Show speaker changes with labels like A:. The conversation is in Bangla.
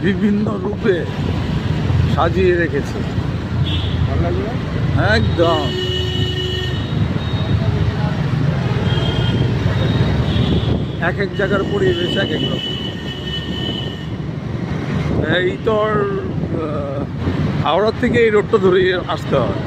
A: বিভিন্ন রূপে সাজিয়ে রেখেছে। একদম এক এক জায়গার পরিবেশ এক এক রকম। এই তোর হাওড়ার থেকে এই রোডটা ধরে আসতে হয়।